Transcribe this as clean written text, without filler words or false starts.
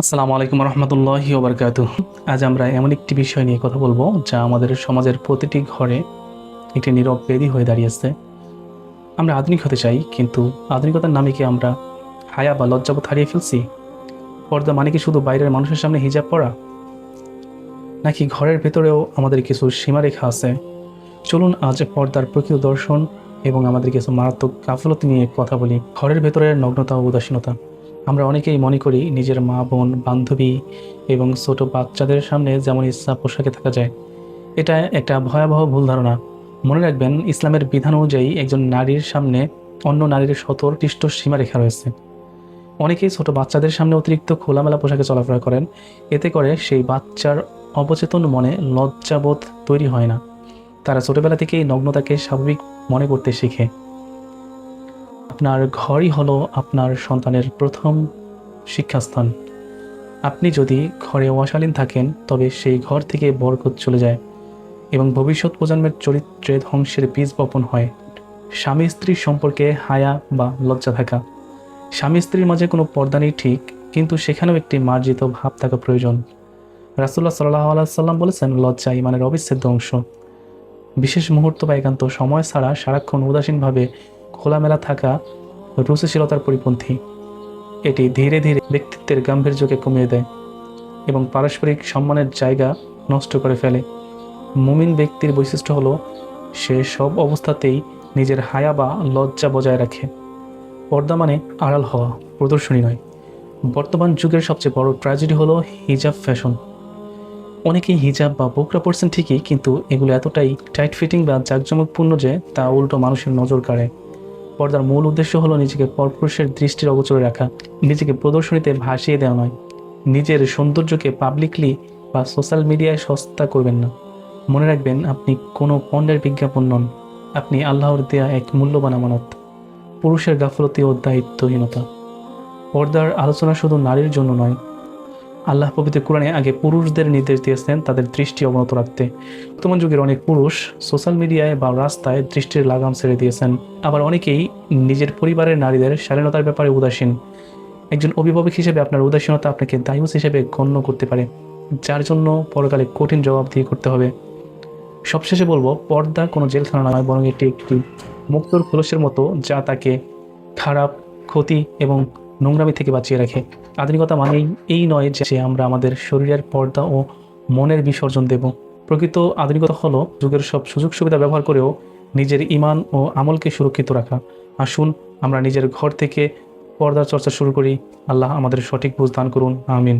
আসসালামু আলাইকুম রহমতুল্লাহি ওবরকাতুহ। আজ আমরা এমন একটি বিষয় নিয়ে কথা বলবো যা আমাদের সমাজের প্রতিটি ঘরে একটি নীরব ব্যাধি হয়ে দাঁড়িয়েছে। আমরা আধুনিক হতে চাই, কিন্তু আধুনিকতার নামে কি আমরা হায়া বা লজ্জাবোধ হারিয়ে ফেলছি? পর্দা মানে কি শুধু বাইরের মানুষের সামনে হিজাব পরা, নাকি ঘরের ভেতরেও আমাদের কিছু সীমারেখা আছে? চলুন আজ পর্দার প্রকৃত দর্শন এবং আমাদের কিছু মারাত্মক গাফলতি নিয়ে কথা বলি। ঘরের ভেতরের নগ্নতা ও উদাসীনতা। আমরা অনেকেই মনে করি নিজের মা, বোন, বান্ধবী এবং ছোট বাচ্চাদের সামনে যেমন ইচ্ছা পোশাকে থাকা যায়। এটা একটা ভয়াবহ ভুল ধারণা। মনে রাখবেন, ইসলামের বিধান অনুযায়ী একজন নারীর সামনে অন্য নারীর সতর্দিষ্ট সীমারেখা রয়েছে। অনেকেই ছোট বাচ্চাদের সামনে অতিরিক্ত খোলামেলা পোশাকে চলাফেরা করেন। এতে করে সেই বাচ্চার অবচেতন মনে লজ্জাবোধ তৈরি হয় না। তারা ছোটবেলা থেকেই নগ্নতাকে স্বাভাবিক মনে করতে শিখে। আপনার ঘরই হলো আপনার সন্তানের প্রথম শিক্ষাস্থান। আপনি যদি ঘরে অশালীন থাকেন, তবে সেই ঘর থেকে বরকত চলে যায় এবং ভবিষ্যৎ প্রজন্মের চরিত্রে ধ্বংসের বীজ বপন হয়। স্বামী স্ত্রীর সম্পর্কে হায়া বা লজ্জা থাকা। স্বামী স্ত্রীর মাঝে কোনো পর্দা নেই ঠিক, কিন্তু সেখানেও একটি মার্জিত ভাব থাকা প্রয়োজন। রাসূলুল্লাহ সাল্লাল্লাহু আলাইহি সাল্লাম বলেছেন, লজ্জা ঈমানের অবিচ্ছেদ্য অংশ। বিশেষ মুহূর্ত বা একান্ত সময় ছাড়া সারাক্ষণ উদাসীনভাবে খোলামেলা থাকা রুচিশীলতার পরিপন্থী। এটি ধীরে ধীরে ব্যক্তিত্বের গাম্ভীর্যকে কমিয়ে দেয় এবং পারস্পরিক সম্মানের জায়গা নষ্ট করে ফেলে। মুমিন ব্যক্তির বৈশিষ্ট্য হলো সে সব অবস্থাতেই নিজের হায়া বা লজ্জা বজায় রাখে। পর্দা মানে আড়াল হওয়া, প্রদর্শনী নয়। বর্তমান যুগের সবচেয়ে বড় ট্র্যাজেডি হলো হিজাব ফ্যাশন। অনেকেই হিজাব বা বোরকা পরছেন ঠিকই, কিন্তু এগুলো এতটাই টাইট ফিটিং বা জাঁকজমকপূর্ণ যে তা উল্টো মানুষের নজর কাড়ে। পর্দার মূল উদ্দেশ্য হলো নিজেকে পরপুরুষের দৃষ্টির অগোচরে রাখা, নিজেকে প্রদর্শনীতে ভাসিয়ে দেওয়া নয়। নিজের সৌন্দর্যকে পাবলিকলি বা সোশ্যাল মিডিয়ায় সস্তা করবেন না। মনে রাখবেন, আপনি কোনো পণ্যের বিজ্ঞাপন নন। আপনি আল্লাহর দেয়া এক মূল্যবান আমানত। পুরুষের গাফলতি ও দায়িত্বহীনতা। পর্দার আলোচনা শুধু নারীর জন্য নয়। আল্লাহ পবিত্র কোরআনে আগে পুরুষদের নির্দেশ দিয়েছেন তাদের দৃষ্টি অবনত রাখতে। বর্তমান যুগের অনেক পুরুষ সোশ্যাল মিডিয়ায় বা রাস্তায় দৃষ্টির লাগাম ছেড়ে দিয়েছেন। আবার অনেকেই নিজের পরিবারের নারীদের স্বাধীনতার ব্যাপারে উদাসীন। একজন অভিভাবক হিসেবে আপনার উদাসীনতা আপনাকে দায়ুস হিসেবে গণ্য করতে পারে, যার জন্য পরকালে কঠিন জবাবদিহি করতে হবে। সবশেষে বলবো, পর্দা কোনো জেলখানা নয়, বরং এটি একটি মুক্তোর খোলসের মতো, যা তাকে খারাপ, ক্ষতি এবং নোংরামি থেকে বাঁচিয়ে রাখে। আধুনিকতা মানেই এই নয় যে আমরা আমাদের শরীরের পর্দা ও মনের বিসর্জন দেব। প্রকৃত আধুনিকতা হলো যুগের সব সুযোগ সুবিধা ব্যবহার করেও নিজের ঈমান ও আমলকে সুরক্ষিত রাখা। আসুন আমরা নিজের ঘর থেকে পর্দার চর্চা শুরু করি। আল্লাহ আমাদের সঠিক বুঝ দান করুন। আমিন।